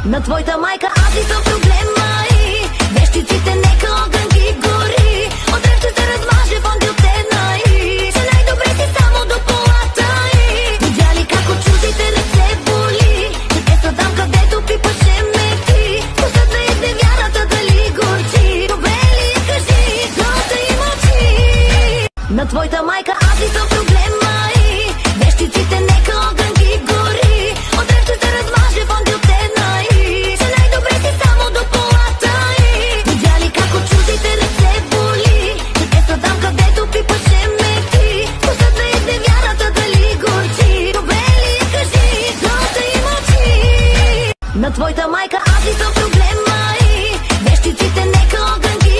На твоята майка аз ли съм проблема и вещиците нека огън ги гори. От дръв ще се размаже фондилтена и че най-добре си само до полата и видя ли как от чуждите ръце боли, че те са там където пипаше мети. Пусът да едне вярата дали горчи. Добре ли кажи, гласа и мълчи. На твоята майка аз ли съм проблема и вещиците нека огън ги гори. От дръв ще се размаже фондилтена и че най-добре си само до полата и видя ли как от чуждите ръце боли, че те са там където пипаше мети. Пусът да едне вярата дали горчи. Добре ли кажи, гласа и мълчи. На твоята майка аз ли съм проблема и вещиците нека огън ги